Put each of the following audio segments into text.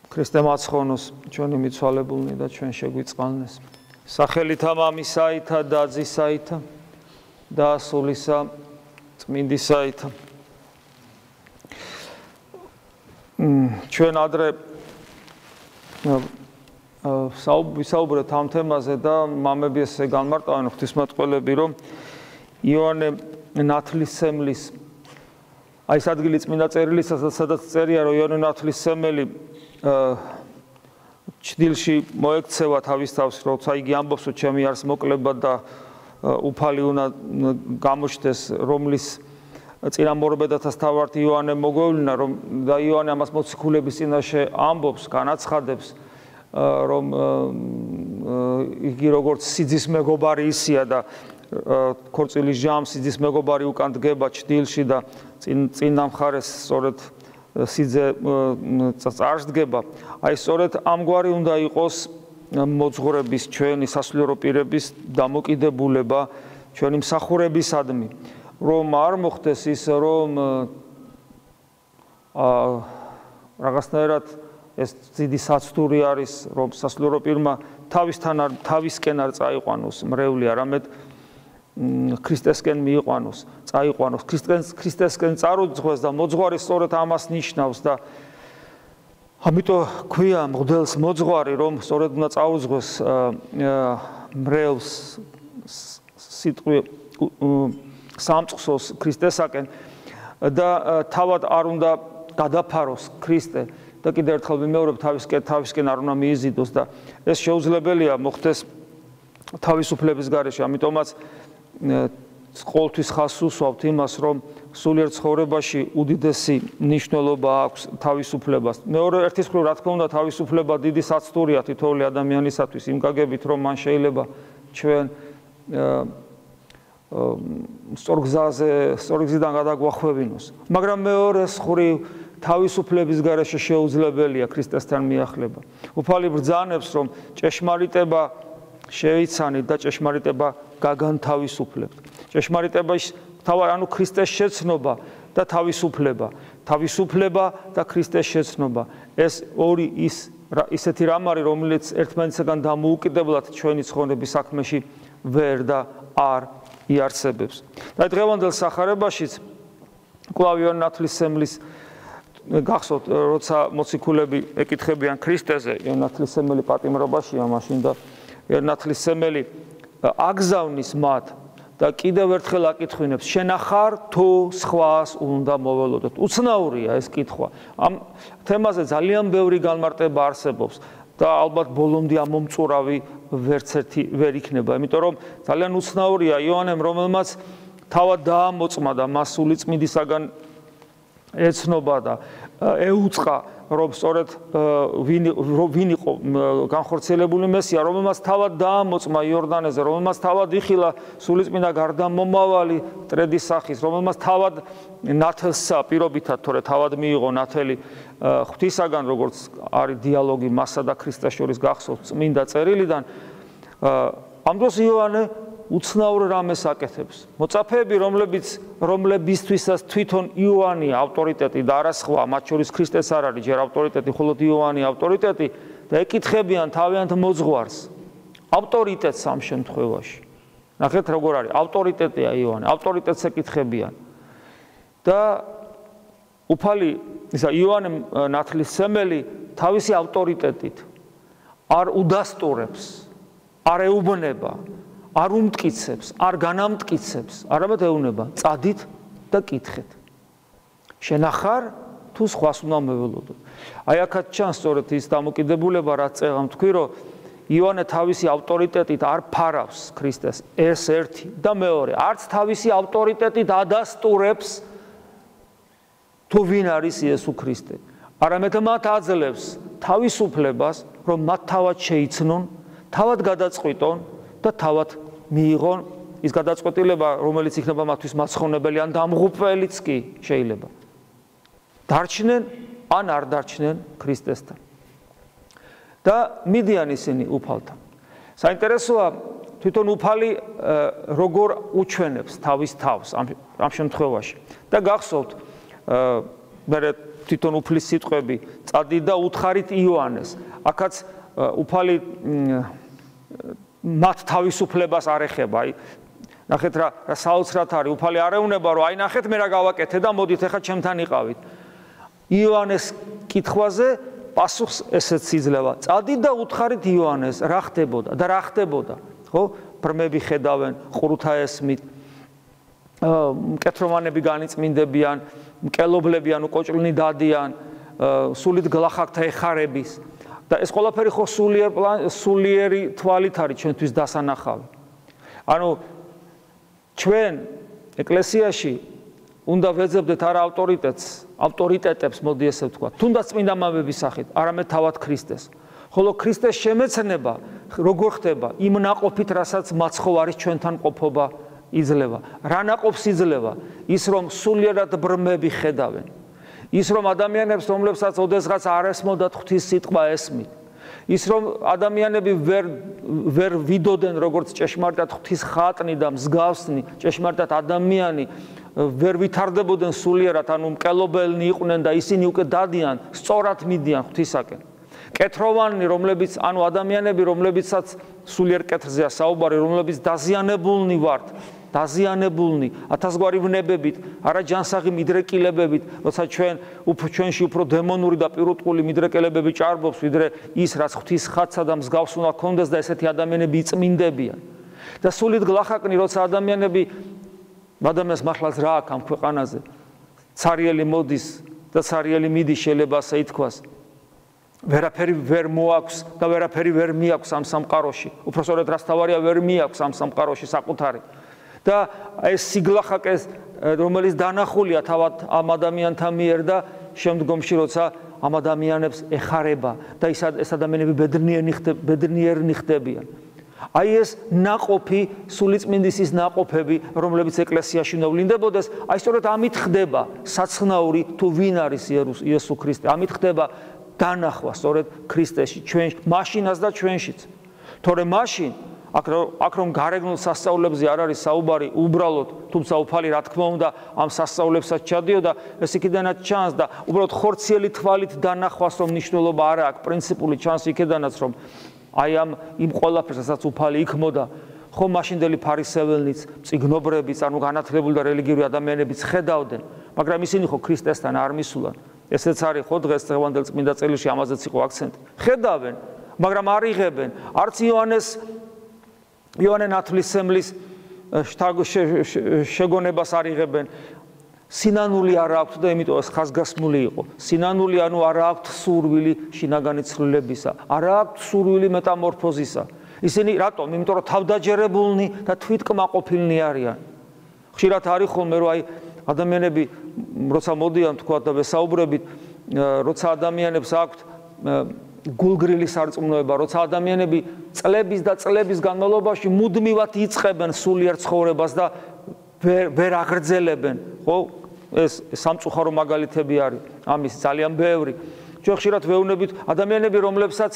ქრისტე მაცხონოს ჩვენი მიცვალებულნი და ჩვენ შეგვიწყალნეს. სახელითა მამისაითა და ძისაითა და სულისა წმინდისაითა. ჩვენ ადრე ვისაუბრეთ ამ თემაზე და მამები ესე განმარტავენ ღვთისმეტყველები, რომ იოანე ნათლისმცემლის აი ეს ადგილი წმინდა წერილისა, სადაც წერია, რომ იოანე ნათლისმცემელი ჭდილში მოექცევა თავის თავს, როცა იგი ამბობს, რომ ჩემი არს მოკლება და უფალი უნდა გამოჩნდეს, რომლის წინამორბედათაც თავად იოანე მოგვევლინა, რომ და იოანე ამას მოციქულების წინაშე ამბობს, განაცხადებს, რომ იგი როგორც სიძის მეგობარი ისია და ქორწილის ჟამს სიძის მეგობარი უკან დგება ჭდილში და წინა მხარეს სწორედ სიძე წარსდგება. აი სწორედ ამგვარი უნდა იყოს მოძღვრების ჩვენი სასულიერო პირების დამოკიდებულება ჩვენი მსახურებისადმი, რომ არ მოხდეს ის, რომ რაღაცნაირად ეს დიდი საცდური არის, რომ სასულიერო პირმა თავისკენ არ წაიყვანოს მრევლი, არამედ ქრისტესკენ მიიყვანოს, წაიყვანოს, ქრისტესკენ წარუძღვეს და მოძღვარი სწორედ ამას ნიშნავს და ამიტომ ქვია მღვდელს მოძღვარი, რომ სწორედ უნდა წაუძღვეს მრევლს სიტყვი სამწყსოს ქრისტესაკენ და თავად არ უნდა გადაფაროს ქრისტე და კიდევ ერთხელ ვიმეორებ თავისკენ არ უნდა მიიზიდოს და ეს შეუძლებელია მოხდეს თავისუფლების გარეშე. ამიტომაც ყოველთვის ხაზს უსვამთ იმას, რომ სულიერ ცხოვრებაში უდიდესი მნიშვნელობა აქვს თავისუფლებას. მეორე ერთის მხრივ, რა თქმა უნდა, თავისუფლება დიდი საცდურია თითოეული ადამიანისათვის, იმ გაგებით, რომ მან შეიძლება ჩვენ სწორ გზიდან გადაგვახვევინოს. მაგრამ მეორეს მხრივ, თავისუფლების გარეშე შეუძლებელია ქრისტესთან მიახლება. უფალი ბრძანებს, რომ ჭეშმარიტება შეიცანით და ჭეშმარიტება გაგანთავისუფლებთ. ჭეშმარიტების ანუ ქრისტეს შეცნობა და თავისუფლება. თავისუფლება და ქრისტეს შეცნობა. ეს ორი ისეთი რამ არის, რომელიც ერთმანეთისგან დამოუკიდებლად ჩვენი ცხოვრების საქმეში ვერ და არ იარსებებს. და დღევანდელ სახარებაშიც კვლავ იოანე ნათლისმცემლის გახსოვთ, როცა მოციქულები ეკითხებიან ქრისტეზე, იოანე ნათლისმცემელი პატიმრობაშია მაშინ და იოანე ნათლისმცემელი აგზავნის მათ და კიდევ ერთხელ აკითხვინებს, შენ ახარ თუ სხვას უნდა მოველოდოთ. უცნაურია ეს კითხვა. ამ თემაზე ძალიან ბევრი განმარტება არსებობს და ალბათ ბოლომდე ამომწურავი ვერც ერთი ვერ იქნება, იმიტომ რომ ძალიან უცნაურია იოანემ, რომელმაც თავად დაამოწმა და მას სული წმინდისაგან ეცნობა და ეუწყა, რომ სწორედ ვინ იყო განხორციელებული მესია, რომელმაც თავად დაამოწმა იორდანეზე, რომელმაც თავად იხილა სულიწმინდა გარდამომავალი მტრედის სახის, რომელმაც თავად ნათელსა პირობითად, თორე თავად მიიღო ნათელი ღვთისაგან, როგორც არის დიალოგი მასა და ქრისტეს შორის გახსოვთ წმინდა წერილიდან. ამ დროს იოანე უცნაურ რამეს აკეთებს. მოწაფეები, რომლებისთვისაც თვითონ იოანე ავტორიტეტი და არა სხვა, მათ შორის ქრისტეს არ არის ჯერ ავტორიტეტი, მხოლოდ იოანე ავტორიტეტი და ეკითხებიან თავიანთ მოძღვარს. ავტორიტეტს ამ შემთხვევაში. ნახეთ როგორ არის, ავტორიტეტია იოანე, ავტორიტეტს ეკითხებიან. და უფალი იოანე ნათლისმცემელი თავისი ავტორიტეტით არ უდასტურებს, არ ეუბნება, არ უმტკიცებს, არ განამტკიცებს, არამედ ეუბნება, წადით და კითხეთ. შენ ახარ თუ სხვას უნდა მოველოდოთ. აი აქაც ჩანს სწორედ ის დამოკიდებულება, რაც წეღამ თქვი, რომ იოანე თავისი ავტორიტეტით არ ფარავს ქრისტეს, ეს ერთი და მეორე, არც თავისი ავტორიტეტით ადასტურებს თუ ვინ არის იესო ქრისტე. არამედ მათ აძლევს თავისუფლებას, რომ მათ თავად შეიცნონ, თავად გადაწყვიტონ და თავად მიიღონ ის გადაწყვეტილება, რომელიც იქნება მათთვის მაცხოვნებელი ან დამღუპველიც კი შეიძლება. დარჩნენ ან არ დარჩნენ ქრისტესთან. და მიდიან ისინი უფალთან. საინტერესოა თვითონ უფალი როგორ უჩვენებს თავის თავს ამ შემთხვევაში. და გახსოვთ, მე თვითონ უფლის სიტყვები წადით და უთხარით იოანეს. აქაც უფალი მათ თავისუფლებას არ ეხება. ნახეთ რა საოცრად არის, უფალი არ ეუბნება რომ აი ნახეთ მე რა გავაკეთე და მოდით ახლა ჩემთან იყავით. იოანეს კითხვაზე პასუხს ესეც იძლევა. წადით და უთხარით იოანეს რა ხდებოდა და რა ხდებოდა. ხო? ბრმები ხედავენ, ყრუთა ესმით, მკეთროვანები განიწმინდებიან, მკელობლები ანუ კოჭლინი დადიან, სულით გლახაკთა ეხარების და ეს ყველაფერი ხო სულიერი თვალით არის ჩვენთვის დასანახავი. ანუ ჩვენ ეკლესიაში უნდა ვეძებდეთ არა ავტორიტეტებს, მოდი ესე ვთქვა, თუნდაც წმინდა მამების სახით, არამედ თავად ქრისტეს. ხოლო ქრისტეს შემეცნება როგორ ხდება? იმ ნაყოფით, რასაც მაცხოვარის ჩვენთან ყოფობა იძლევა. რა ნაყოფს იძლევა? ის რომ სულიერად ბრმები ხედავენ. ის რომ ადამიანებს, რომლებსაც ოდესღაც არ ესმოდათ ღვთის სიტყვა ესმით. ის რომ ადამიანები ვერ ვიდოდნენ როგორც ჭეშმარიტად ღვთის ხატნი და მსგავსნი, ჭეშმარიტად ადამიანი ვერ ვითარდებოდნენ სულიერად, ანუ მკელობელნი იყვნენ და ისინი უკვე დადიან, სწორად მიდიან ღვთისაკენ. კეთროვანი, რომლებიც, ანუ ადამიანები, რომლებიცაც სულიერ კეთრზეა საუბარი, რომლებიც დაზიანებულნი ვართ, დაზიანებულნი, ათასგვარი ვნებებით, არა ჯანსაღი მიდრეკილებებით, როცა ჩვენში უფრო დემონური და პირუტყული მიდრეკილებები ჭარბობს, ვიდრე ის, რაც ღვთის ხატსა და მსგავს უნდა ქონდეს და ესეთი ადამიანები იწმინდებიან. და სულით გლახაკნი, როცა ადამიანს მართლაც რა აქვს ამ ქვეყანაზე, ცარიელი მოდის და ცარიელი მიდის, შეიძლება ასე ითქვას. ვერაფერი ვერ მოაქვს და ვერაფერი ვერ მიაქვს ამ სამყაროში. უпроსორად რასთავარია ვერ მიაქვს ამ სამყაროში საკუთარი. და ეს სიგლახაკეს, რომელიც დანახულია თავად ამ ადამიანთა მიერ და შემდგომში როცა ამ ადამიანებს ეხარება და ეს ადამიანები ბედნიერნი ხდებიან. აი ეს ნაყოფი, სულიწმინდის ნაყოფები, რომლებიც ეკლესიაში უნდა ვლინდებოდეს, აი სწორედ ამით ხდება საცნაური თუ ვინ არის იესო ქრისტე. ამით ხდება დანახვა სწორედ ქრისტეში, ჩვენში, მაშინაც და ჩვენშიც. თორემ მაშინ აქ რომ გარეგნულ სასწაულებზე არ არის საუბარი უბრალოდ, თუმცა უფალი რა თქმა უნდა ამ სასწაულებსაც ჩადიოდა, ეს იქიდანაც ჩანს და უბრალოდ ხორციელი თვალით დანახვას რომ მნიშვნელობა არ აქვს, პრინციპული ჩანს იქიდანაც რომ აი იმ ყველაფერს, რასაც უფალი იქმოდა, ხო მაშინდელი ფარისეველნიც, მწიგნობრებიც, ანუ განათლებული და რელიგიური ადამიანებიც ხედავდნენ, მაგრამ ისინი ხო ქრისტესთან არ მისულან. ესეც არის ხო დღეს დღევანდელ წმინდა წელში ამაზეც იყო აქცენტი. ხედავენ, მაგრამ არ იღებენ. არც იოანე ნათლისმცემლის შეგონებას არ იღებენ. სინანული არ აქვთ და იმიტომ ეს ხაზგასმული იყო. სინანული ანუ არ აქვთ სურვილი შინაგანი ცვლილებისა, არ აქვთ სურვილი მეტამორფოზისა. ისინი რატომ? იმიტომ რომ თავდაჯერებულნი და თვითკმაყოფილნი არიან. ხშირად არის ხოლმე რომ აი ადამიანები როცა მოდიან თქვა და ვესაუბრებით, როცა ადამიანებს აქვთ გულგრილი სარწმუნოება, როცა ადამიანები წლების და წლების განმავლობაში მუდმივად იწყებენ სულიერ ცხოვრებას და ვერ აღრძელებენ, ხო? ეს სამწუხარო მაგალითები არის ამის ძალიან ბევრი. ჩვენ ხშირად ვეუბნებით ადამიანები, რომლებსაც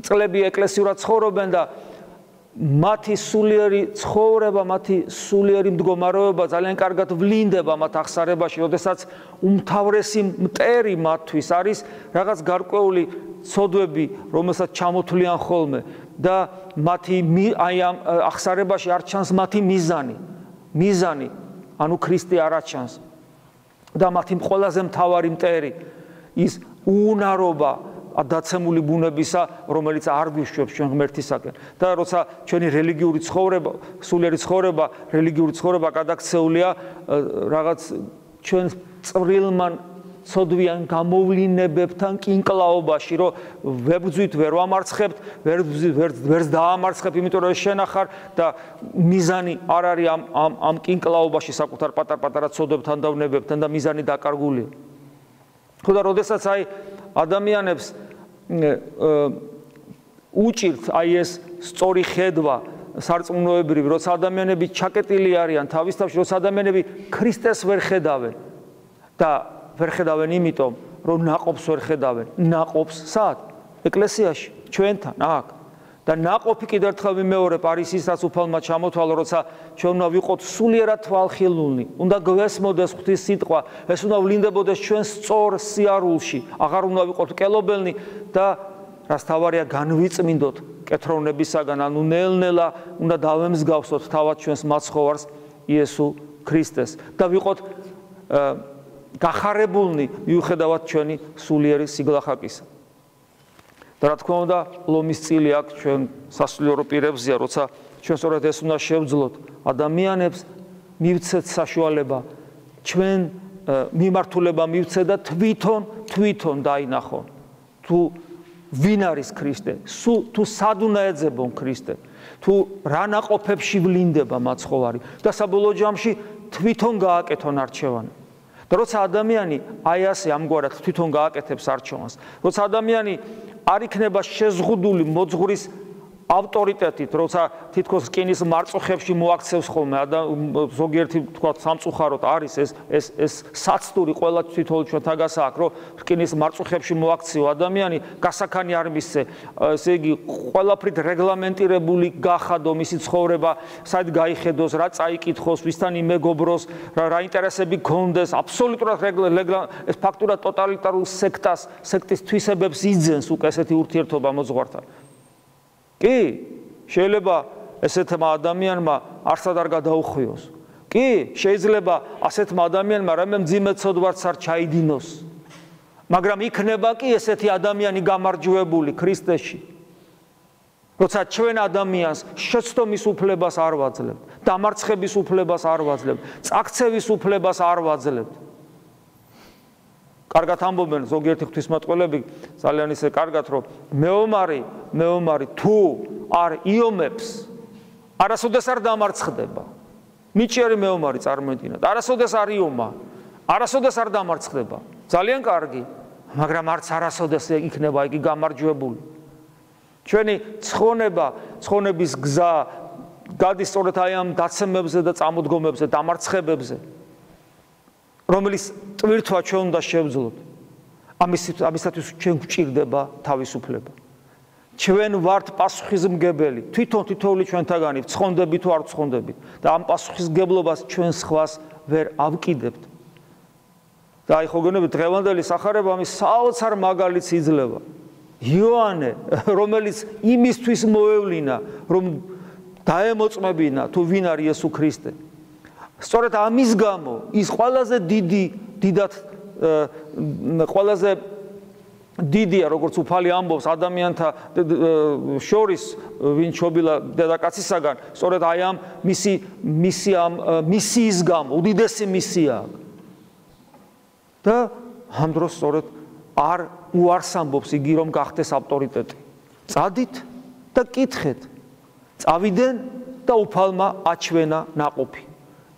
წლები ეკლესიურად ცხოვრობენ და მათი სულიერი ცხოვრება, მათი სულიერი მდგომარეობა ძალიან კარგად ვლინდება მათ აღსარებაში, როდესაც უმთავრესი მტერი მათთვის არის რაღაც გარკვეული ცოდვები, რომელსაც ჩამოთვლიან ხოლმე და მათი აი ამ აღსარებაში არ ჩანს მათი მიზანი, ანუ ქრისტე არ აჩანს და მათი ყველაზე მთავარი მტერი ის უუნარობა დაცემული ბუნებისა, რომელიც არ გვიშვებს ჩვენ ღმერთისაკენ. და როცა ჩვენი რელიგიური ცხოვრება, სულიერი ცხოვრება, რელიგიური ცხოვრება გადაქცეულია რაღაც ჩვენ წვრილმან ცოდვიან გამოვლინებებთან კინკლაობაში, რომ ვებძვით, ვერ ვამარცხებთ, ვერც დაამარცხებ, იმიტომ რომ ეს შენახარ და მიზანი არ არის ამ კინკლაობაში საკუთარ პატარ-პატარა ცოდებთან და ვნებებთან და მიზანი დაკარგულია. ხო და როდესაც აი ადამიანებს უჭირთ აი ეს სწორი ხედვა სარწმუნოებრივი, როცა ადამიანები ჩაკეტილი არიან თავის თავში, როცა ადამიანები ქრისტეს ვერ ხედავენ და ვერ ხედავენ იმიტომ, რომ ნაყოფს ვერ ხედავენ. ნაყოფს სად? ეკლესიაში, ჩვენთან, აქ. და ნაყოფი კიდევ ერთხელ ვიმეორებ არის ისაც უფალმა ჩამოთვალა, როცა ჩვენ უნდა ვიყოთ სულიერად თვალხილულნი, უნდა გვესმოდეს ღვთის სიტყვა, ეს უნდა ვლინდებოდეს ჩვენ სწორ სიარულში, აღარ უნდა ვიყოთ მკელობელნი და რას თავარია განვიწმინდოთ კეთროვნებისაგან, ანუ ნელ-ნელა უნდა დავემსგავსოთ თავად ჩვენს მაცხოვარს იესო ქრისტეს და ვიყოთ გახარებულნი მიუხედავად ჩვენი სულიერი სიგლახაკისა. და რა თქმა უნდა, ლომის წილი აქ ჩვენ სასულიერო პირებზეა, როცა ჩვენ სწორედ ეს უნდა შევძლოთ, ადამიანებს მივცეთ საშუალება, ჩვენ მიმართულება მივცეთ და თვითონ დაინახონ. თუ ვინ არის ქრისტე, თუ სად უნდა ეძებონ ქრისტე, თუ რა ნაყოფებში ვლინდება მაცხოვარი და საბოლოო ჯამში თვითონ გააკეთონ არჩევანი. და როცა ადამიანი აი ასე ამგვარად თვითონ გააკეთებს არჩევანს, როცა ადამიანი არ იქნება შეზღუდული მოძღვრის ავტორიტეტით, როცა თითქოს რკინის მარწუხებში მოაქცევს ხოლმე ზოგიერთი თქვა სამწუხაროდ არის ეს საცდური ყველა თითოეულ ჩვენთან გასააკ, რომ რკინის მარწუხებში მოაქციო ადამიანი გასაქანი არ მისცე, ესე იგი ყველაფრით რეგლამენტირებული გახადო მისი ცხოვრება, საით გაიხედოს, რა წაიკითხოს, ვისთან იმეგობროს, რა ინტერესები გქონდეს, აბსოლუტურად ეს ფაქტურად ტოტალიტარულ სექტის თვისებებს იძენს უკვე ესეთი ურთიერთობა მოძღვართან. კი, შეიძლება ესეთმა ადამიანმა არსად არ გადაუხვიოს. კი, შეიძლება ასეთმა ადამიანმა რამე მძიმე ცოდვაც არ ჩაიდინოს. მაგრამ იქნება კი ესეთი ადამიანი გამარჯვებული ქრისტეში. როცა ჩვენ ადამიანს შეცდომის უფლებას არ ვაძლევთ, დამარცხების უფლებას არ ვაძლევთ, წაქცევის უფლებას არ ვაძლევთ. კარგად ამბობენ ზოგიერთი ღვთისმეტყველები ძალიან ისე კარგად, რომ მეომარი თუ არ იომებს, არასოდეს არ დამარცხდება. ნიჭიერი მეომარი წარმოიდგინეთ, არასოდეს არ იომა, არასოდეს არ დამარცხდება. ძალიან კარგი, მაგრამ არც არასოდეს იქნება იგი გამარჯვებული. ჩვენი ცხონების გზა გადის სწორედ აი ამ დაცემებზე და წამოდგომებზე, დამარცხებებზე. რომელიც ტვირთვა ჩვენ უნდა შევძლოთ. ამისათვის ჩვენ გვჭირდება თავისუფლება. ჩვენ ვართ პასუხისმგებელი, თითოეული ჩვენთაგანი ცხონდებით თუ არ ცხონდებით და ამ პასუხისმგებლობას ჩვენ სხვას ვერ ავკიდებთ. და აი ხო გენებით დღევანდელი სახარება ამის საოცარ მაგალითს იძლევა. იოანე, რომელიც იმისთვის მოევლინა, რომ დაემოწმებინა თუ ვინ არის იესო ქრისტე. სწორედ ამის გამო ის ყველაზე ყველაზე დიდია, როგორც უფალი ამბობს ადამიანთა შორის, ვინ ჩობილა დედაკაცისაგან, სწორედ აი ამ მისიის გამო, უდიდესი მისია. და ამ დროს სწორედ არ უარს ამბობს იგი, რომ გახდეს ავტორიტეტი. წადით და კითხეთ. წავიდნენ და უფალმა აჩვენა ნაყოფი.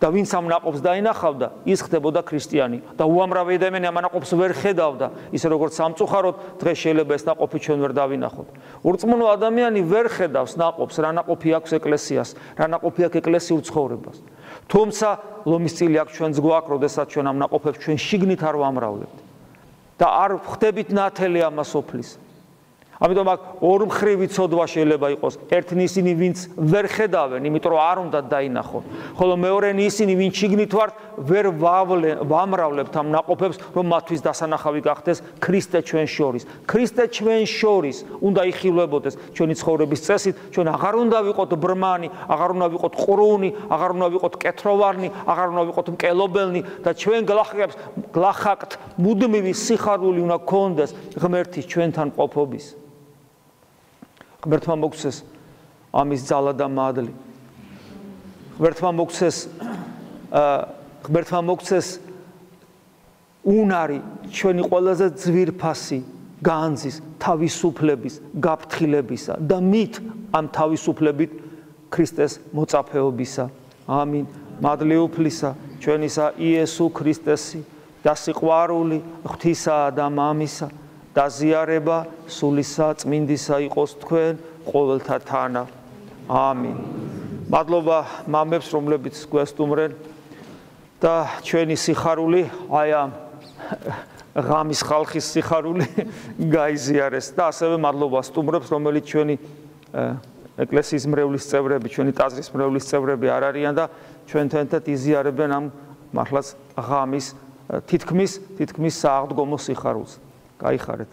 და ვინც ამ ნაყოფს დაინახავდა, ის ხდებოდა ქრისტიანი და უამრავი ადამიანი ამ ნაყოფს ვერ ხედავდა, ისე როგორც სამწუხაროდ დღეს შეიძლება ეს ნაყოფი ჩვენ ვერ დავინახოთ. ურწმუნო ადამიანი ვერ ხედავს ნაყოფს, რა ნაყოფი აქვს ეკლესიას, რა ნაყოფი აქვს ეკლესიურ ცხოვრებას. თუმცა ლომის წილი აქვს ჩვენს გვაქვს, როდესაც ჩვენ ამ ნაყოფებს ჩვენ შიგნით არ ვამრავლებთ და არ ხდებით ნათელი ამას ოფლის. ამიტომ აქ ორმხრივი ცოდვა შეიძლება იყოს. ერთნი ისინი, ვინც ვერ ხედავენ, იმიტომ რომ არ უნდა დაინახონ. ხოლო მეორენი ისინი, ვინც შიგნით ვართ, ვერ ვამრავლებთ ამ ნაყოფებს, რომ მათთვის დასანახავი გახდეს ქრისტე ჩვენ შორის. ქრისტე ჩვენ შორის უნდა იხილვებოდეს ჩვენი ცხოვრების წესით, ჩვენ აღარ უნდა ვიყოთ ბრმანი, აღარ უნდა ვიყოთ ყრუნი, აღარ უნდა ვიყოთ კეთროვარნი, აღარ უნდა ვიყოთ მკელობელნი და ჩვენ გლახაკთ მუდმივი სიხარული უნდა გქონდეს ღმერთის ჩვენთან ყოფობის. ღმერთმა მოგცეს ამის ძალა და მადლი. ღმერთმა მოგცეს უნარი ჩვენი ყველაზე ძვირფასი განძის, თავისუფლების, გაფრთხილებისა და მით ამ თავისუფლებით ქრისტეს მოწაფეობისა. ამინ. მადლი უფლისა ჩვენისა იესო ქრისტესი და სიყვარული ღვთისა და მამისა და ზიარება სულისა წმინდისა იყოს თქვენ ყოველთა თანა. ამინ. მადლობა მამებს, რომლებიც გვესტუმრენ და ჩვენი სიხარული, აი ამ ღამის ხალხის სიხარული გაიზიარეს და ასევე მადლობა სტუმრებს, რომელიც ჩვენი ეკლესიის მრევლის წევრები, ჩვენი ტაძრის მრევლის წევრები არ არიან და ჩვენთან ერთად იზიარებენ ამ მართლაც ღამის თითქმის სააღდგომო სიხარულს. გაიხარეთ.